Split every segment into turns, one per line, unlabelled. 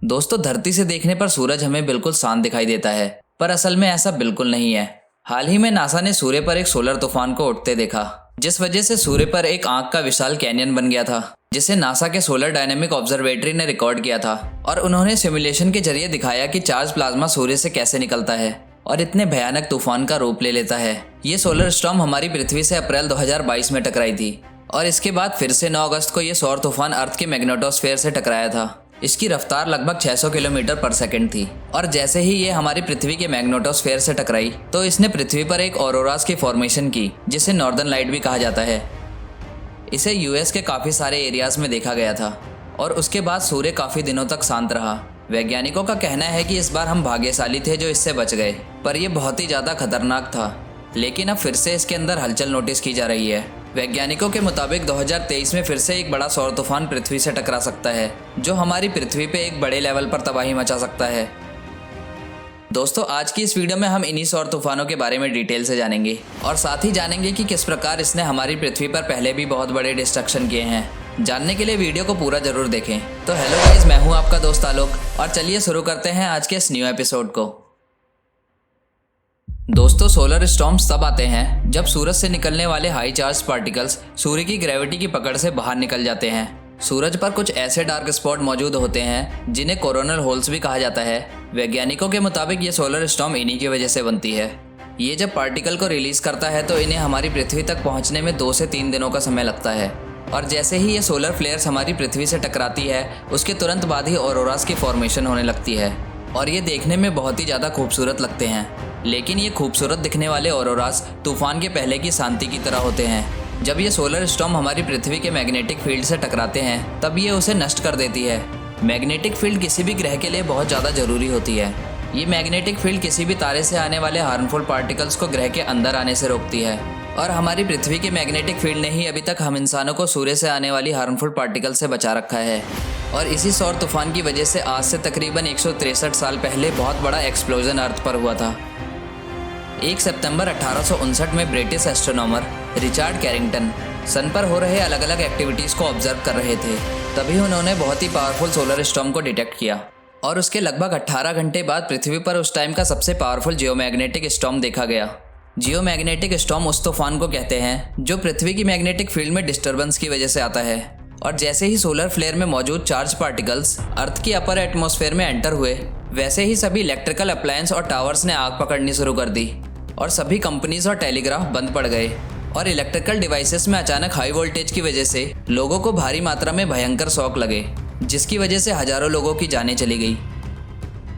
दोस्तों, धरती से देखने पर सूरज हमें बिल्कुल शांत दिखाई देता है, पर असल में ऐसा बिल्कुल नहीं है। हाल ही में नासा ने सूर्य पर एक सोलर तूफान को उठते देखा, जिस वजह से सूर्य पर एक आग का विशाल कैनियन बन गया था, जिसे नासा के सोलर डायनेमिक ऑब्जर्वेटरी ने रिकॉर्ड किया था। और उन्होंने सिमुलेशन के जरिए दिखाया कि चार्ज प्लाज्मा सूर्य से कैसे निकलता है और इतने भयानक तूफान का रूप ले लेता है। ये सोलर स्टॉर्म हमारी पृथ्वी से अप्रैल 2022 में टकराई थी और इसके बाद फिर से 9 अगस्त को ये सौर तूफान अर्थ के मैग्नेटोस्फीयर से टकराया था। इसकी रफ्तार लगभग 600 किलोमीटर पर सेकंड थी और जैसे ही ये हमारी पृथ्वी के मैग्नेटोस्फीयर से टकराई तो इसने पृथ्वी पर एक ऑरोरास की फॉर्मेशन की, जिसे नॉर्दर्न लाइट भी कहा जाता है। इसे यूएस के काफ़ी सारे एरियाज में देखा गया था और उसके बाद सूर्य काफ़ी दिनों तक शांत रहा। वैज्ञानिकों का कहना है कि इस बार हम भाग्यशाली थे जो इससे बच गए, पर यह बहुत ही ज़्यादा खतरनाक था। लेकिन अब फिर से इसके अंदर हलचल नोटिस की जा रही है। वैज्ञानिकों के मुताबिक 2023 में फिर से एक बड़ा सौर तूफान पृथ्वी से टकरा सकता है, जो हमारी पृथ्वी पे एक बड़े लेवल पर तबाही मचा सकता है। दोस्तों, आज की इस वीडियो में हम इन्हीं सौर तूफानों के बारे में डिटेल से जानेंगे और साथ ही जानेंगे कि किस प्रकार इसने हमारी पृथ्वी पर पहले भी बहुत बड़े डिस्ट्रक्शन किए हैं। जानने के लिए वीडियो को पूरा जरूर देखें। तो हेलो गाइस, मैं हूँ आपका दोस्त आलोक और चलिए शुरू करते हैं आज के इस न्यू एपिसोड को। दोस्तों, सोलर स्टॉर्म्स तब आते हैं जब सूरज से निकलने वाले हाई चार्ज पार्टिकल्स सूर्य की ग्रेविटी की पकड़ से बाहर निकल जाते हैं। सूरज पर कुछ ऐसे डार्क स्पॉट मौजूद होते हैं जिन्हें कोरोनल होल्स भी कहा जाता है। वैज्ञानिकों के मुताबिक ये सोलर स्टॉर्म इन्हीं की वजह से बनती है। ये जब पार्टिकल को रिलीज करता है तो इन्हें हमारी पृथ्वी तक पहुंचने में 2 से 3 दिनों का समय लगता है और जैसे ही ये सोलर फ्लेयर्स हमारी पृथ्वी से टकराती है उसके तुरंत बाद ही ऑरोरास की फॉर्मेशन होने लगती है और ये देखने में बहुत ही ज़्यादा खूबसूरत लगते हैं। लेकिन ये खूबसूरत दिखने वाले ऑरोरास तूफान के पहले की शांति की तरह होते हैं। जब ये सोलर स्टॉर्म हमारी पृथ्वी के मैग्नेटिक फील्ड से टकराते हैं तब ये उसे नष्ट कर देती है। मैग्नेटिक फील्ड किसी भी ग्रह के लिए बहुत ज़्यादा ज़रूरी होती है। ये मैग्नेटिक फील्ड किसी भी तारे से आने वाले हार्मफुल पार्टिकल्स को ग्रह के अंदर आने से रोकती है और हमारी पृथ्वी के मैग्नेटिक फील्ड ने ही अभी तक हम इंसानों को सूर्य से आने वाली हार्मफुल पार्टिकल से बचा रखा है। और इसी सौर तूफान की वजह से आज से तकरीबन 163 साल पहले बहुत बड़ा एक्सप्लोजन अर्थ पर हुआ था। 1 सितंबर 1859 में ब्रिटिश एस्ट्रोनॉमर रिचर्ड कैरिंगटन सन पर हो रहे अलग अलग एक्टिविटीज़ को ऑब्जर्व कर रहे थे। तभी उन्होंने बहुत ही पावरफुल सोलर स्टॉर्म को डिटेक्ट किया और उसके लगभग 18 घंटे बाद पृथ्वी पर उस टाइम का सबसे पावरफुल जियोमैग्नेटिक स्टॉर्म देखा गया। जियोमैग्नेटिक स्टॉर्म उस तूफान को कहते हैं जो पृथ्वी की मैग्नेटिक फील्ड में डिस्टर्बेंस की वजह से आता है और जैसे ही सोलर फ्लेयर में मौजूद चार्ज पार्टिकल्स अर्थ की अपर एटमॉस्फेयर में एंटर हुए वैसे ही सभी इलेक्ट्रिकल अप्लायंस और टावर्स ने आग पकड़नी शुरू कर दी और सभी कंपनीज और टेलीग्राफ बंद पड़ गए और इलेक्ट्रिकल डिवाइसेस में अचानक हाई वोल्टेज की वजह से लोगों को भारी मात्रा में भयंकर शॉक लगे, जिसकी वजह से हजारों लोगों की जानें चली गई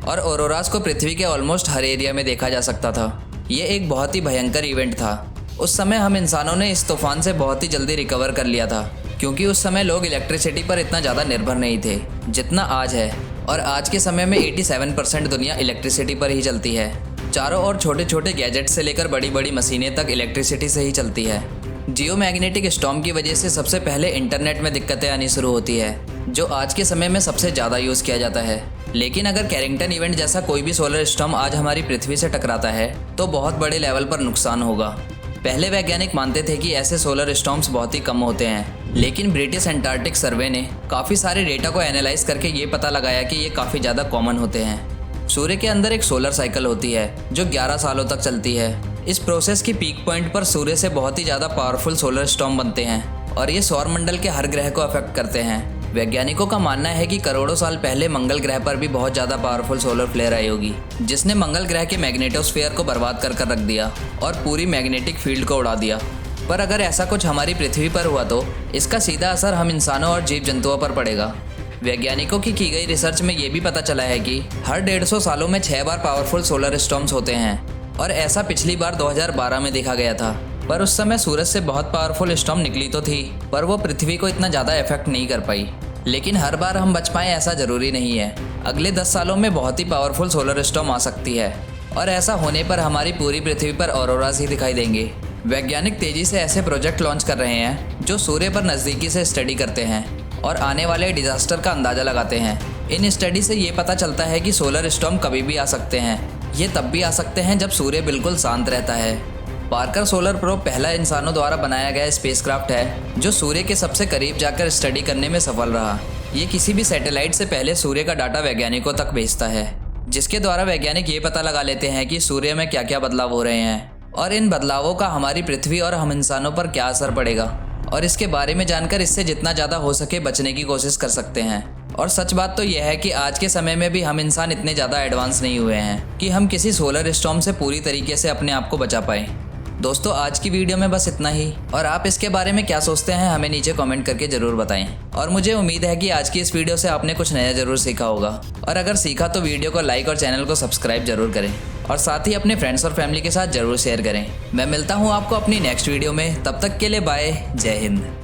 और ऑरोरास को पृथ्वी के ऑलमोस्ट हर एरिया में देखा जा सकता था। ये एक बहुत ही भयंकर इवेंट था। उस समय हम इंसानों ने इस तूफान से बहुत ही जल्दी रिकवर कर लिया था क्योंकि उस समय लोग इलेक्ट्रिसिटी पर इतना ज़्यादा निर्भर नहीं थे जितना आज है और आज के समय में 87% दुनिया इलेक्ट्रिसिटी पर ही चलती है। चारों ओर छोटे छोटे गैजेट से लेकर बड़ी बड़ी मशीनें तक इलेक्ट्रिसिटी से ही चलती है। जियोमैग्नेटिक स्टॉर्म की वजह से सबसे पहले इंटरनेट में दिक्कतें आनी शुरू होती है जो आज के समय में सबसे ज़्यादा यूज़ किया जाता है। लेकिन अगर कैरिंगटन इवेंट जैसा कोई भी सोलर स्टॉर्म आज हमारी पृथ्वी से टकराता है तो बहुत बड़े लेवल पर नुकसान होगा। पहले वैज्ञानिक मानते थे कि ऐसे सोलर स्टॉर्म्स बहुत ही कम होते हैं, लेकिन ब्रिटिश एंटार्क्टिक सर्वे ने काफ़ी सारे डेटा को एनालाइज करके ये पता लगाया कि ये काफ़ी ज़्यादा कॉमन होते हैं। सूर्य के अंदर एक सोलर साइकिल होती है जो 11 सालों तक चलती है। इस प्रोसेस की पीक पॉइंट पर सूर्य से बहुत ही ज़्यादा पावरफुल सोलर स्टॉर्म बनते हैं और ये सौर मंडल के हर ग्रह को अफेक्ट करते हैं। वैज्ञानिकों का मानना है कि करोड़ों साल पहले मंगल ग्रह पर भी बहुत ज़्यादा पावरफुल सोलर फ्लेयर आई होगी जिसने मंगल ग्रह के मैग्नेटोस्फीयर को बर्बाद कर रख दिया और पूरी मैग्नेटिक फील्ड को उड़ा दिया। पर अगर ऐसा कुछ हमारी पृथ्वी पर हुआ तो इसका सीधा असर हम इंसानों और जीव जंतुओं पर पड़ेगा। वैज्ञानिकों की गई रिसर्च में ये भी पता चला है कि हर 150 सालों में 6 बार पावरफुल सोलर स्टॉर्म्स होते हैं और ऐसा पिछली बार 2012 में देखा गया था। पर उस समय सूरज से बहुत पावरफुल स्टॉर्म निकली तो थी पर वो पृथ्वी को इतना ज़्यादा इफेक्ट नहीं कर पाई। लेकिन हर बार हम बच पाएँ ऐसा ज़रूरी नहीं है। अगले 10 सालों में बहुत ही पावरफुल सोलर स्टॉर्म आ सकती है और ऐसा होने पर हमारी पूरी पृथ्वी पर ऑरोरास ही दिखाई देंगे। वैज्ञानिक तेज़ी से ऐसे प्रोजेक्ट लॉन्च कर रहे हैं जो सूर्य पर नज़दीकी से स्टडी करते हैं और आने वाले डिजास्टर का अंदाज़ा लगाते हैं। इन स्टडी से ये पता चलता है कि सोलर स्टॉर्म कभी भी आ सकते हैं। ये तब भी आ सकते हैं जब सूर्य बिल्कुल शांत रहता है। पार्कर सोलर प्रोब पहला इंसानों द्वारा बनाया गया स्पेसक्राफ्ट है जो सूर्य के सबसे करीब जाकर स्टडी करने में सफल रहा। ये किसी भी सैटेलाइट से पहले सूर्य का डाटा वैज्ञानिकों तक भेजता है, जिसके द्वारा वैज्ञानिक ये पता लगा लेते हैं कि सूर्य में क्या क्या बदलाव हो रहे हैं और इन बदलावों का हमारी पृथ्वी और हम इंसानों पर क्या असर पड़ेगा। और इसके बारे में जानकर इससे जितना ज़्यादा हो सके बचने की कोशिश कर सकते हैं। और सच बात तो यह है कि आज के समय में भी हम इंसान इतने ज़्यादा एडवांस नहीं हुए हैं कि हम किसी सोलर स्टॉर्म से पूरी तरीके से अपने आप को बचा पाएँ। दोस्तों, आज की वीडियो में बस इतना ही, और आप इसके बारे में क्या सोचते हैं हमें नीचे कमेंट करके ज़रूर बताएं। और मुझे उम्मीद है कि आज की इस वीडियो से आपने कुछ नया ज़रूर सीखा होगा, और अगर सीखा तो वीडियो को लाइक और चैनल को सब्सक्राइब जरूर करें, और साथ ही अपने फ्रेंड्स और फैमिली के साथ जरूर शेयर करें। मैं मिलता हूँ आपको अपनी नेक्स्ट वीडियो में, तब तक के लिए बाय, जय हिंद।